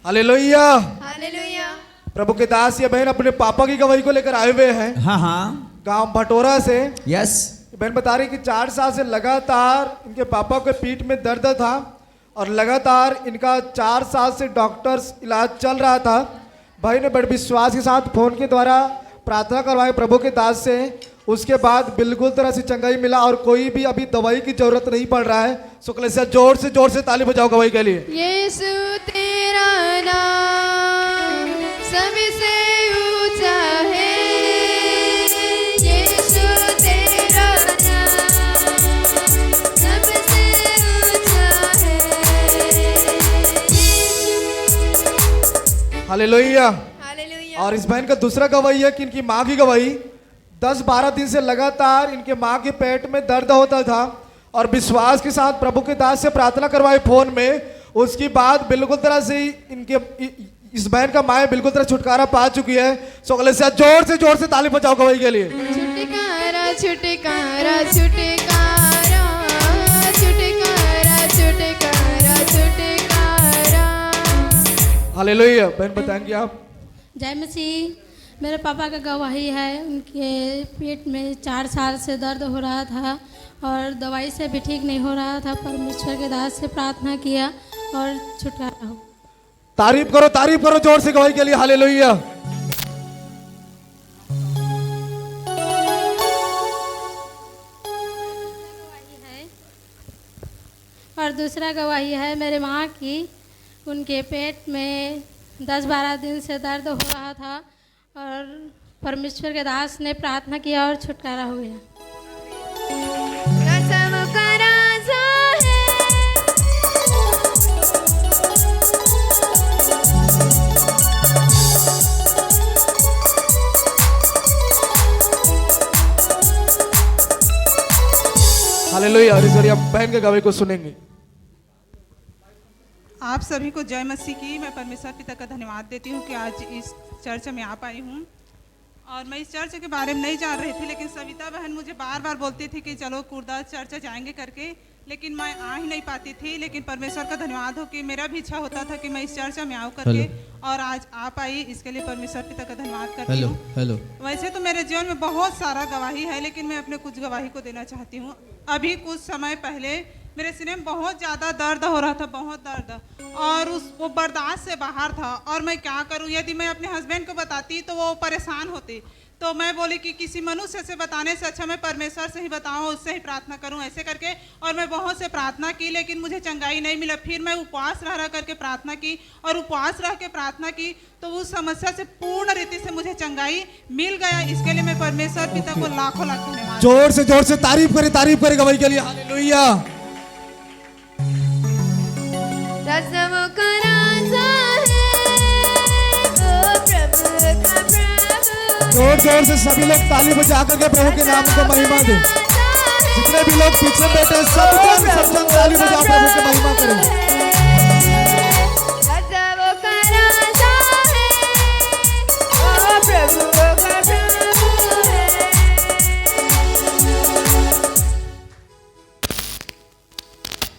हालेलुया। हालेलुया। प्रभु के दास ये बहन अपने पापा की गवाही को लेकर आए हुए हैं। हाँ हाँ। गांव भटोरा से। यस। बहन बता रही कि 4 साल से लगातार इनके पापा के पीठ में दर्द था और लगातार इनका 4 साल से डॉक्टर्स इलाज चल रहा था। भाई ने बड़े विश्वास के साथ फोन के द्वारा प्रार्थना करवाई प्रभु के दास से, उसके बाद बिल्कुल तरह से चंगाई मिला और कोई भी अभी दवाई की जरूरत नहीं पड़ रहा है। शुक्ल से जोर से ताली बजाओ गवाही के लिए। यीशु तेरा नाम सबसे ऊंचा है, हालेलुया। और इस बहन का दूसरा गवाही है कि इनकी माँ की गवाही 10-12 दिन से लगातार इनके माँ के पेट में दर्द होता था और विश्वास के साथ प्रभु के दास से प्रार्थना करवाई फोन में। उसकी बात बिल्कुल तरह से इनके इस बहन का माँ बिल्कुल तरह छुटकारा पा चुकी है। सो कलीसिया जोर से ताली बजाओ गवाही के लिए। छुटकारा छुटकारा छुटकारा छुटकारा छुटकारा छुटकारा। हालेलुया। बहन बताएंगे आप। जय मसीह। मेरे पापा का गवाही है, उनके पेट में 4 साल से दर्द हो रहा था और दवाई से भी ठीक नहीं हो रहा था। परमेश्वर के दास से प्रार्थना किया और छुटकारा हो। तारीफ करो जोर से गवाही के लिए। हालेलुया। और दूसरा गवाही है मेरे माँ की, उनके पेट में 10-12 दिन से दर्द हो रहा था और परमेश्वर के दास ने प्रार्थना किया और छुटकारा हो गया। हालेलुया। और इस बार आप बहन के गवाही को सुनेंगे। आप सभी को जय मसीह की। मैं परमेश्वर पिता का धन्यवाद देती हूँ कि आज इस चर्च में आ पाई हूँ। और मैं इस चर्च के बारे में नहीं जान रही थी, लेकिन सविता बहन मुझे बार बार बोलती थी कि चलो कुर्दा चर्च जाएंगे करके, लेकिन मैं आ ही नहीं पाती थी। लेकिन परमेश्वर का धन्यवाद हो कि मेरा भी इच्छा होता था कि मैं इस चर्च में आऊँ करके, और आज आ पाई। इसके लिए परमेश्वर पिता का धन्यवाद करती हूँ। वैसे तो मेरे जीवन में बहुत सारा गवाही है, लेकिन मैं अपने कुछ गवाही को देना चाहती हूँ। अभी कुछ समय पहले मेरे सीने में बहुत ज़्यादा दर्द हो रहा था, बहुत दर्द, और वो बर्दाश्त से बाहर था। और मैं क्या करूं, यदि मैं अपने हस्बैंड को बताती तो वो परेशान होती। तो मैं बोली कि किसी मनुष्य से बताने से अच्छा मैं परमेश्वर से ही बताऊं, उससे ही प्रार्थना करूं, ऐसे करके। और मैं बहुत से प्रार्थना की, लेकिन मुझे चंगाई नहीं मिला। फिर मैं उपवास रह करके प्रार्थना की, और उपवास रह के प्रार्थना की तो उस समस्या से पूर्ण रीति से मुझे चंगाई मिल गया। इसके लिए मैं परमेश्वर पिता को लाखों लाख धन्यवाद। जोर से तारीफ करे गवाही के लिए। हालेलुया। रज़्ज़ों का राजा है वो प्रभु का प्रभु। जोर से सभी लोग ताली बजा करके प्रभु के नाम को महिमा दे। जितने भी लोग पीछे बैठे सब जन ताली बजा प्रभु की महिमा करें। रज़्ज़ों का राजा है वो प्रभु का प्रभु है।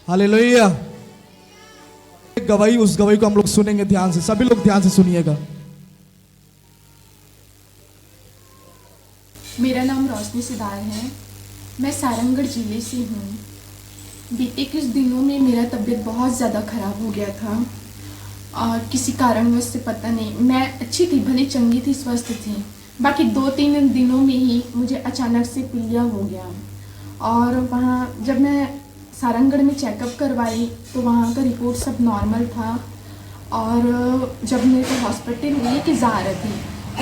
हालेलुया। गवाही, उस गवाही को हम लोग सुनेंगे ध्यान से। सभी लोग ध्यान से सुनिएगा। मेरा नाम रोशनी सिदार है। मैं सारंगढ़ जिले से हूँ। बीते कुछ दिनों में मेरा तबीयत बहुत ज़्यादा ख़राब हो गया था और किसी कारणवश से पता नहीं, मैं अच्छी थी, भले चंगी थी, स्वस्थ थी। बाकी 2-3 दिनों में ही मुझे अचानक से पीलिया हो गया। और वहाँ जब मैं सारंगढ़ में चेकअप करवाई तो वहाँ का रिपोर्ट सब नॉर्मल था। और जब मेरे को हॉस्पिटल लेके जा रही थी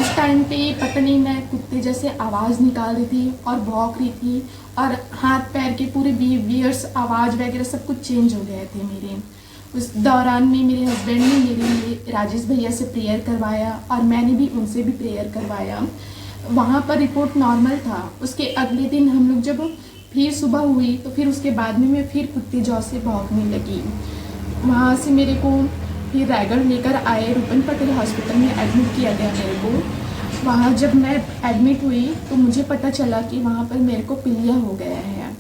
उस टाइम पे पता नहीं मैं कुत्ते जैसे आवाज़ निकाल रही थी और भौंक रही थी, और हाथ पैर के पूरे बिहेवियर्स, आवाज़ वगैरह सब कुछ चेंज हो गए थे मेरे। उस दौरान में मेरे हस्बैंड ने मेरे लिए राजेश भैया से प्रेयर करवाया और मैंने भी उनसे भी प्रेयर करवाया। वहाँ पर रिपोर्ट नॉर्मल था। उसके अगले दिन हम लोग जब फिर सुबह हुई तो फिर उसके बाद में मैं फिर कुत्ते जौ से भौंकने लगी। वहाँ से मेरे को फिर रायगढ़ लेकर आए, रूपन पटेल हॉस्पिटल में एडमिट किया गया मेरे को। वहाँ जब मैं एडमिट हुई तो मुझे पता चला कि वहाँ पर मेरे को पीलिया हो गया है।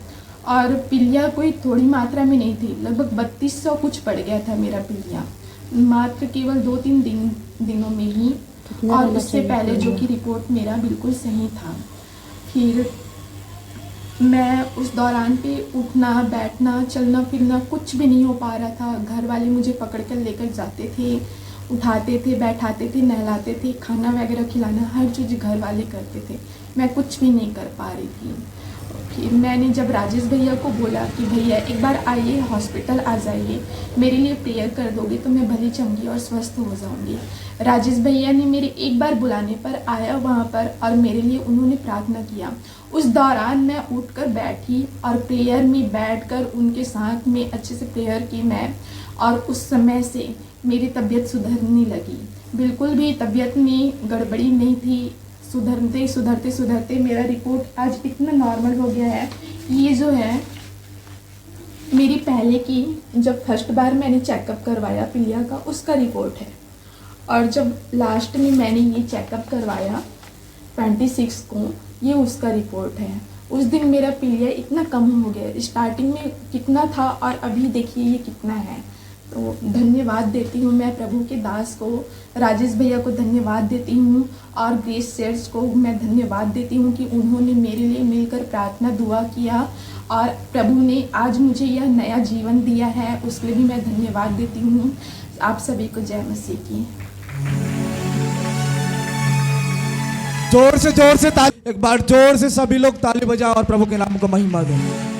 और पीलिया कोई थोड़ी मात्रा में नहीं थी, लगभग 3200 कुछ पड़ गया था मेरा पीलिया, मात्र केवल 2-3 दिनों में ही। और उससे पहले जो कि रिपोर्ट मेरा बिल्कुल सही था। फिर मैं उस दौरान पे उठना, बैठना, चलना फिरना कुछ भी नहीं हो पा रहा था। घर वाले मुझे पकड़ कर लेकर जाते थे, उठाते थे, बैठाते थे, नहलाते थे, खाना वगैरह खिलाना हर चीज़ घर वाले करते थे। मैं कुछ भी नहीं कर पा रही थी। फिर मैंने जब राजेश भैया को बोला कि भैया एक बार आइए, हॉस्पिटल आ जाइए, मेरे लिए प्रेयर कर दोगे तो मैं भली चंगी और स्वस्थ हो जाऊंगी। राजेश भैया ने मेरे एक बार बुलाने पर आया वहाँ पर और मेरे लिए उन्होंने प्रार्थना किया। उस दौरान मैं उठकर बैठी और प्रेयर में बैठकर उनके साथ में अच्छे से प्रेयर की मैं, और उस समय से मेरी तबीयत सुधरने लगी। बिल्कुल भी तबीयत में गड़बड़ी नहीं थी। सुधरते मेरा रिपोर्ट आज इतना नॉर्मल हो गया है। ये जो है मेरी पहले की, जब फर्स्ट बार मैंने चेकअप करवाया पीलिया का, उसका रिपोर्ट है। और जब लास्ट में मैंने ये चेकअप करवाया 26 को, ये उसका रिपोर्ट है। उस दिन मेरा पीलिया इतना कम हो गया, स्टार्टिंग में कितना था और अभी देखिए ये कितना है। तो धन्यवाद देती हूँ मैं प्रभु के दास को, राजेश भैया को धन्यवाद देती हूँ और ग्रेस सेट्स को मैं धन्यवाद देती हूँ कि उन्होंने मेरे लिए मिलकर प्रार्थना दुआ किया और प्रभु ने आज मुझे यह नया जीवन दिया है, उसके लिए भी मैं धन्यवाद देती हूँ। आप सभी को जय मसीह की। जोर से ताली, एक बार जोर से सभी लोग ताली बजाओ और प्रभु के नाम को महिमा दें।